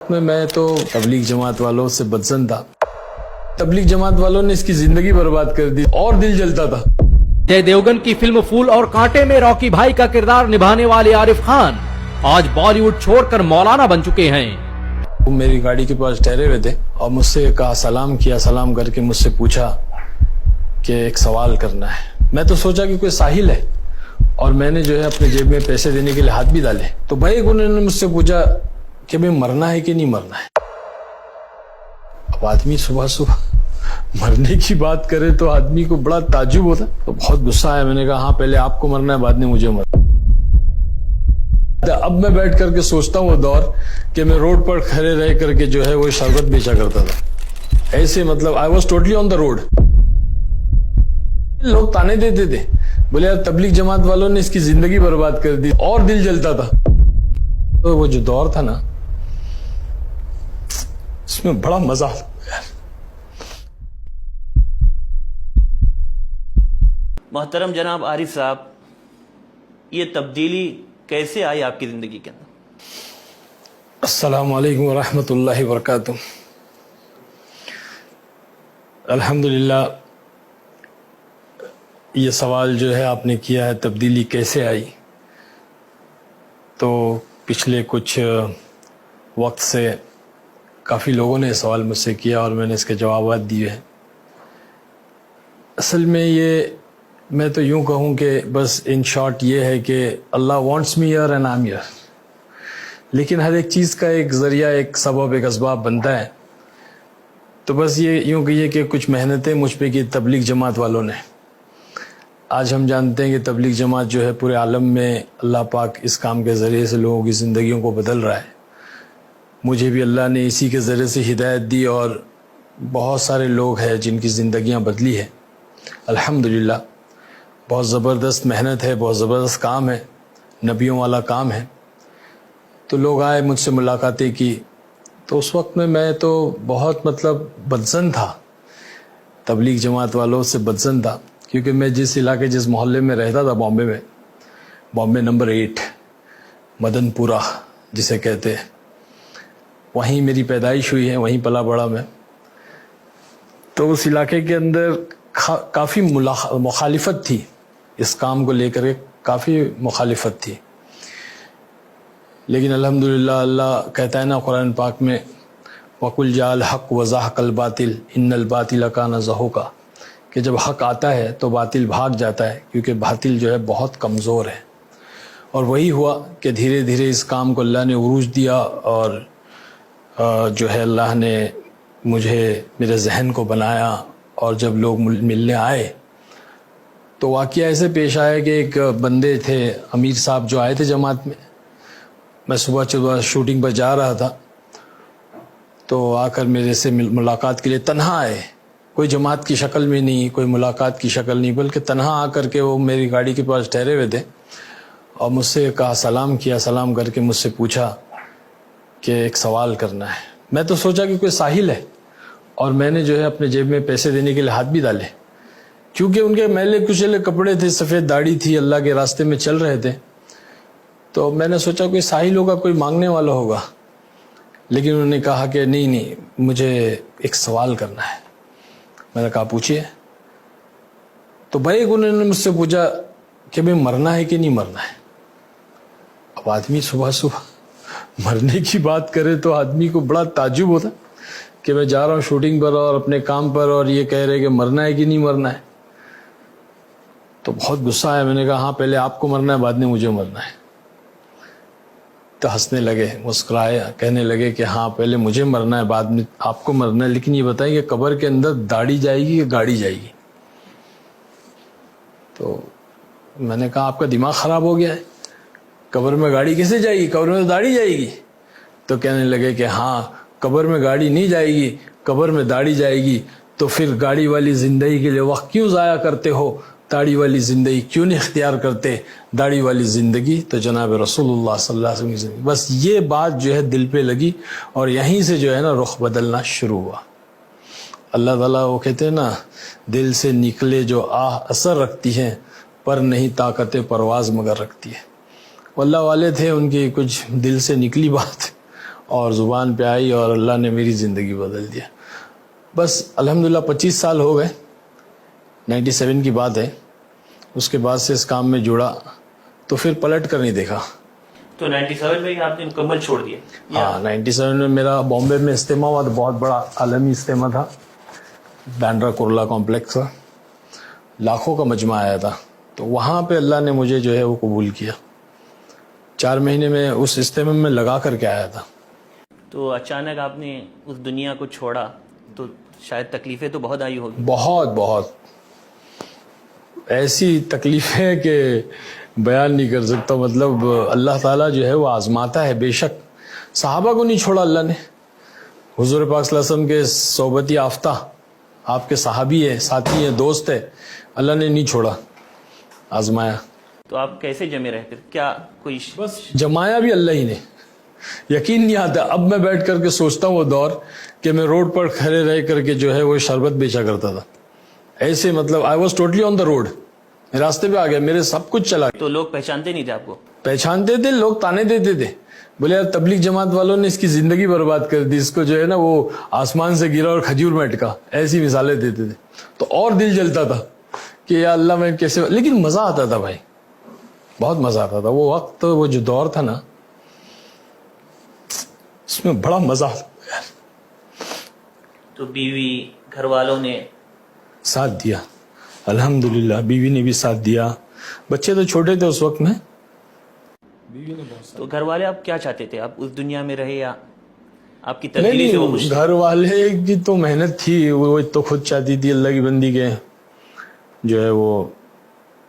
میں تو تبلیغ جماعت والوں سے بدزن تھا. تبلیغ جماعت والوں نے اس کی زندگی برباد کر دی اور دل جلتا تھا. جے دیوگن کی فلم پھول اور کانٹے میں راکی بھائی کا کردار نبھانے والے عارف خان آج بالی ووڈ چھوڑ کر مولانا بن چکے ہیں. وہ میری گاڑی کے پاس ٹھہرے ہوئے تھے اور مجھ سے کہا، سلام کیا، سلام کر کے مجھ سے پوچھا کہ ایک سوال کرنا ہے. میں تو سوچا کہ کوئی ساحل ہے اور میں نے جو ہے اپنے جیب میں پیسے دینے کے لیے ہاتھ بھی ڈالے. تو بھائی انہوں نے مجھ سے پوچھا کہ بھئی مرنا ہے کہ نہیں مرنا ہے. اب آدمی صبح صبح مرنے کی بات کرے تو آدمی کو بڑا تعجب ہوتا. تو بہت غصہ آیا. میں نے کہا ہاں پہلے آپ کو مرنا ہے، بعد میں مجھے مرنا. اب میں بیٹھ کر کے سوچتا ہوں وہ دور کہ میں روڈ پر کھڑے رہ کر کے جو ہے وہ شربت بیچا کرتا تھا. ایسے مطلب I was totally on the road. لوگ تانے دیتے تھے، بولے یار تبلیغ جماعت والوں نے اس کی زندگی برباد کر دی اور دل جلتا تھا. تو وہ جو دور تھا نا، اس میں بڑا مزہ آتا. محترم جناب عارف صاحب، یہ تبدیلی کیسے آئی آپ کی زندگی کے اندر؟ السلام علیکم ورحمۃ اللہ وبرکاتہ. الحمدللہ، یہ سوال جو ہے آپ نے کیا ہے تبدیلی کیسے آئی، تو پچھلے کچھ وقت سے کافی لوگوں نے یہ سوال مجھ سے کیا اور میں نے اس کے جوابات دیے ہیں. اصل میں یہ میں تو یوں کہوں کہ بس ان شارٹ یہ ہے کہ اللہ wants me here and I am here. لیکن ہر ایک چیز کا ایک ذریعہ، ایک سبب، ایک اسباب بنتا ہے. تو بس یہ یوں کہیے کہ کچھ محنتیں مجھ پہ کی تبلیغ جماعت والوں نے. آج ہم جانتے ہیں کہ تبلیغ جماعت جو ہے پورے عالم میں اللہ پاک اس کام کے ذریعے سے لوگوں کی زندگیوں کو بدل رہا ہے. مجھے بھی اللہ نے اسی کے ذریعے سے ہدایت دی اور بہت سارے لوگ ہیں جن کی زندگیاں بدلی ہیں. الحمدللہ، بہت زبردست محنت ہے، بہت زبردست کام ہے، نبیوں والا کام ہے. تو لوگ آئے، مجھ سے ملاقاتیں کی. تو اس وقت میں تو بہت بدزن تھا، تبلیغ جماعت والوں سے بدزن تھا. کیونکہ میں جس علاقے، جس محلے میں رہتا تھا بامبے میں، بامبے نمبر 8 مدن پورہ جسے کہتے ہیں، وہیں میری پیدائش ہوئی ہے، وہیں پلا بڑا میں. تو اس علاقے کے اندر کافی مخالفت تھی اس کام کو لے کر کے، کافی مخالفت تھی. لیکن الحمدللہ اللہ کہتا ہے نا قرآن پاک میں، وَقُلْ جَاءَ الْحَقُّ وَزَهَقَ الْبَاطِلُ إِنَّ الْبَاطِلَ كَانَ زَهُوقًا، کہ جب حق آتا ہے تو باطل بھاگ جاتا ہے، کیونکہ باطل جو ہے بہت کمزور ہے. اور وہی ہوا کہ دھیرے دھیرے اس کام کو اللہ نے عروج دیا اور جو ہے اللہ نے مجھے، میرے ذہن کو بنایا. اور جب لوگ ملنے آئے تو واقعہ ایسے پیش آیا کہ ایک بندے تھے، امیر صاحب جو آئے تھے جماعت میں صبح شوٹنگ پر جا رہا تھا. تو آ کر میرے سے ملاقات کے لیے تنہا آئے، کوئی جماعت کی شکل میں نہیں، کوئی ملاقات کی شکل نہیں، بلکہ تنہا آ کر کے وہ میری گاڑی کے پاس ٹھہرے ہوئے تھے اور مجھ سے کہا، سلام کیا، سلام کر کے مجھ سے پوچھا کہ ایک سوال کرنا ہے. میں تو سوچا کہ کوئی ساحل ہے اور میں نے جو ہے اپنے جیب میں پیسے دینے کے لیے ہاتھ بھی ڈالے. کیونکہ ان کے میلے کچیلے کپڑے تھے، سفید داڑھی تھی، اللہ کے راستے میں چل رہے تھے. تو میں نے سوچا کوئی ساحل ہوگا، کوئی مانگنے والا ہوگا. لیکن انہوں نے کہا کہ نہیں، مجھے ایک سوال کرنا ہے. میں نے کہا پوچھیے. تو بھائی انہوں نے مجھ سے پوچھا کہ بھئی مرنا ہے کہ نہیں مرنا ہے. اب آدمی صبح صبح مرنے کی بات کرے تو آدمی کو بڑا تعجب ہوتا کہ میں جا رہا ہوں شوٹنگ پر اور اپنے کام پر، اور یہ کہہ رہے کہ مرنا ہے کہ نہیں مرنا ہے. تو بہت غصہ آیا. میں نے کہا ہاں پہلے آپ کو مرنا ہے، بعد میں مجھے مرنا ہے. تو ہنسنے لگے، مسکرائے، کہنے لگے کہ ہاں پہلے مجھے مرنا ہے، بعد میں آپ کو مرنا ہے. لیکن یہ بتائیں کہ قبر کے اندر داڑھی جائے گی کہ گاڑی جائے گی؟ تو میں نے کہا آپ کا دماغ خراب ہو گیا ہے، قبر میں گاڑی کیسے جائے گی؟ قبر میں تو داڑھی جائے گی. تو کہنے لگے کہ ہاں قبر میں گاڑی نہیں جائے گی، قبر میں داڑھی جائے گی. تو پھر گاڑی والی زندگی کے لیے وقت کیوں ضائع کرتے ہو؟ داڑھی والی زندگی کیوں نہیں اختیار کرتے؟ داڑھی والی زندگی تو جناب رسول اللہ صلی اللہ علیہ وسلم کی زندگی. بس یہ بات جو ہے دل پہ لگی اور یہیں سے جو ہے نا رخ بدلنا شروع ہوا. اللہ تعالیٰ وہ کہتے ہیں نا، دل سے نکلے جو آہ اثر رکھتی ہیں، پر نہیں طاقت پرواز مگر رکھتی ہے. اللہ والے تھے، ان کی کچھ دل سے نکلی بات اور زبان پہ آئی اور اللہ نے میری زندگی بدل دیا. بس الحمدللہ 25 سال ہو گئے, 97 کی بات ہے. اس کے بعد سے اس کام میں جڑا تو پھر پلٹ کر نہیں دیکھا. تو 97 میں ہی آپ نے مکمل چھوڑ دیا؟ ہاں 97 میں میرا بامبے میں اجتماع ہوا, تو بہت بڑا عالمی اجتماع تھا, بینڈرا کرلا کمپلیکس کا, لاکھوں کا مجمع آیا تھا. تو وہاں پہ اللہ نے مجھے جو ہے وہ قبول کیا. 4 مہینے میں اس اجتماع میں لگا کر کے آیا تھا. تو اچانک آپ نے اس دنیا کو چھوڑا تو شاید تکلیفیں تو بہت آئی ہوگی. بہت بہت ایسی تکلیفیں کہ بیان نہیں کر سکتا. مطلب اللہ تعالیٰ جو ہے وہ آزماتا ہے. بے شک صحابہ کو نہیں چھوڑا اللہ نے, حضور پاک صلی اللہ علیہ وسلم کے صحبت یافتہ آپ کے صحابی ہیں, ساتھی ہیں, دوست ہیں, اللہ نے نہیں چھوڑا, آزمایا. تو آپ کیسے جمے رہے پھر؟ کیا کوئی بس جمایا بھی اللہ ہی نے. یقین نہیں آتا اب میں بیٹھ کر کے سوچتا ہوں وہ دور کہ میں روڈ پر کھڑے رہ کر کے جو ہے وہ شربت بیچا کرتا تھا. ایسے مطلب I was totally on the road, راستے پہ آ گیا, میرے سب کچھ چلا گیا. تو لوگ پہچانتے نہیں تھے آپ کو؟ پہچانتے تھے, لوگ تانے دیتے تھے, بولے یار تبلیغ جماعت والوں نے اس کی زندگی برباد کر دی, اس کو جو ہے نا وہ آسمان سے گرا اور کھجور میں اٹکا, ایسی مثالیں دیتے تھے. تو اور دل جلتا تھا کہ یا اللہ میں کیسے, لیکن مزہ آتا تھا بھائی, بہت مزہ آتا تھا. وہ وقت وہ جو دور تھا نا اس میں بڑا مزہ آتا تھا. تو بیوی گھر والوں نے ساتھ دیا الحمدللہ, بیوی نے بھی ساتھ دیا. بچے تو چھوٹے تھے اس وقت میں. تو گھر والے آپ کیا چاہتے تھے, آپ اس دنیا میں رہے یا آپ کی تبدیلی سے وہ خوش؟ گھر والے کی تو محنت تھی, وہ تو خود چاہتی تھی اللہ کی بندی کے جو ہے وہ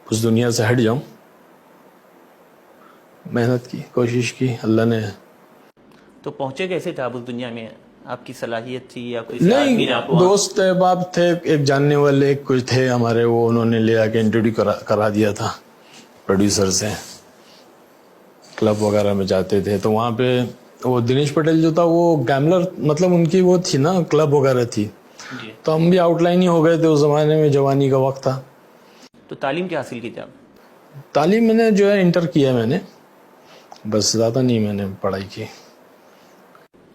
اس دنیا سے ہٹ جاؤں. محنت کی, کوشش کی, اللہ نے. تو پہنچے کیسے تھے آپ اس دنیا میں؟ آپ کی صلاحیت تھی یا کوئی آدمی نے آپ کو؟ دوست احباب تھے, ایک جاننے والے کچھ تھے ہمارے, وہ انہوں نے لے آ کے انٹروڈیو کرا دیا تھا پروڈیوسر سے. کلب وغیرہ میں جاتے تھے تو وہاں پہ وہ دنیش پٹیل جو تھا وہ گیملر, مطلب ان کی وہ تھی نا کلب وغیرہ تھی. جی. تو ہم بھی آؤٹ لائن ہی ہو گئے تھے اس زمانے میں, جوانی کا وقت تھا. تو تعلیم کیا حاصل کی تھی آپ؟ تعلیم میں نے جو ہے انٹر کیا میں نے, بس زیادہ نہیں میں نے پڑھائی کی.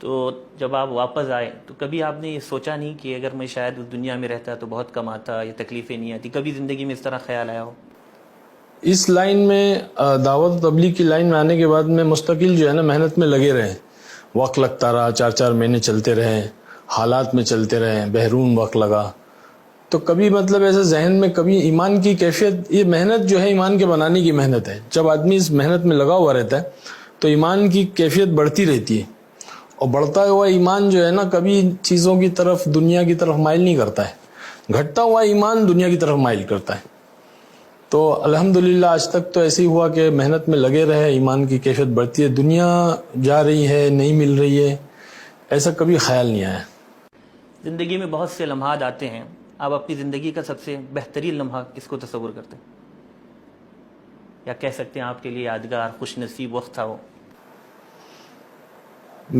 تو جب آپ واپس آئے تو کبھی آپ نے یہ سوچا نہیں کہ اگر میں شاید اس دنیا میں رہتا تو بہت کم آتا, یہ تکلیفیں نہیں آتی؟ کبھی زندگی میں اس طرح خیال آیا ہو؟ اس لائن میں دعوت و تبلیغ کی لائن میں آنے کے بعد میں مستقل جو ہے نا محنت میں لگے رہے. وقت لگتا رہا, 4 مہینے چلتے رہے, حالات میں چلتے رہے, بحرون وقت لگا. تو کبھی مطلب ایسے ذہن میں کبھی ایمان کی کیفیت, یہ محنت جو ہے ایمان کے بنانے کی محنت ہے. جب آدمی اس محنت میں لگا ہوا رہتا ہے تو ایمان کی کیفیت بڑھتی رہتی ہے, اور بڑھتا ہوا ایمان جو ہے نا کبھی چیزوں کی طرف, دنیا کی طرف مائل نہیں کرتا ہے. گھٹتا ہوا ایمان دنیا کی طرف مائل کرتا ہے. تو الحمدللہ آج تک تو ایسے ہی ہوا کہ محنت میں لگے رہے, ایمان کی کیفیت بڑھتی ہے. دنیا جا رہی ہے, نہیں مل رہی ہے, ایسا کبھی خیال نہیں آیا. زندگی میں بہت سے لمحات آتے ہیں, آپ اپنی زندگی کا سب سے بہترین لمحہ کس کو تصور کرتے ہیں, یا کہہ سکتے ہیں آپ کے لیے یادگار خوش نصیب وقت تھا وہ؟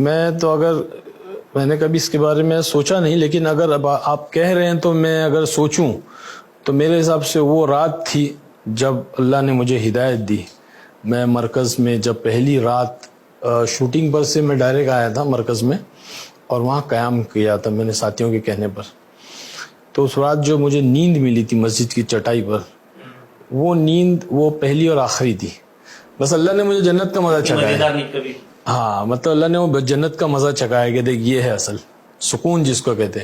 میں تو اگر میں نے کبھی اس کے بارے میں سوچا نہیں, لیکن اگر اب آپ کہہ رہے ہیں تو میں اگر سوچوں تو میرے حساب سے وہ رات تھی جب اللہ نے مجھے ہدایت دی. میں مرکز میں جب پہلی رات شوٹنگ پر سے میں ڈائریکٹ آیا تھا مرکز میں, اور وہاں قیام کیا تھا میں نے ساتھیوں کے کہنے پر. تو اس رات جو مجھے نیند ملی تھی مسجد کی چٹائی پر, وہ نیند وہ پہلی اور آخری تھی. بس اللہ نے مجھے جنت کا مزہ چکھایا. ہاں مطلب اللہ نے وہ جنت کا مزہ چکھایا کہ دیکھ یہ ہے اصل سکون جس کو کہتے.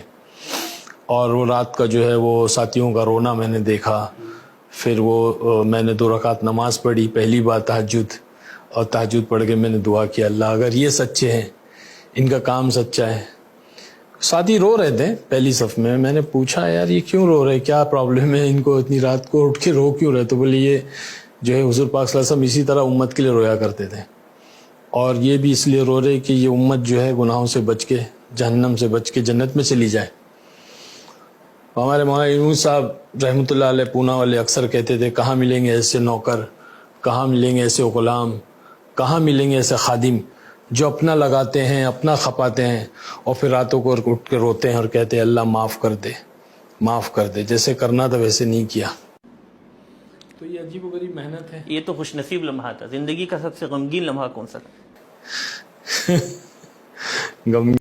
اور وہ رات کا جو ہے وہ ساتھیوں کا رونا میں نے دیکھا. پھر وہ میں نے 2 رکعت نماز پڑھی, پہلی بار تہجد, اور تہجد پڑھ کے میں نے دعا کیا اللہ اگر یہ سچے ہیں, ان کا کام سچا ہے. ساتھی رو رہے تھے پہلی صف میں, میں نے پوچھا یار یہ کیوں رو رہے, کیا پرابلم ہے ان کو, اتنی رات کو اٹھ کے رو کیوں رہے؟ تو بولے یہ جو ہے حضور پاک صلی اللہ علیہ وسلم اسی طرح امت کے لیے رویا کرتے تھے, اور یہ بھی اس لیے رو رہے کہ یہ امت جو ہے گناہوں سے بچ کے, جہنم سے بچ کے جنت میں چلی جائے. ہمارے مولانا یونس صاحب رحمۃ اللہ علیہ پونا والے اکثر کہتے تھے کہاں ملیں گے ایسے نوکر, کہاں ملیں گے ایسے غلام, کہاں ملیں گے ایسے خادم جو اپنا لگاتے ہیں, اپنا کھپاتے ہیں, اور پھر راتوں کو اٹھ کے روتے ہیں اور کہتے ہیں اللہ معاف کر دے, معاف کر دے, جیسے کرنا تھا ویسے نہیں کیا. تو یہ عجیب و غریب محنت ہے. یہ تو خوش نصیب لمحہ تھا. زندگی کا سب سے غمگین لمحہ کون سا تھا؟ غم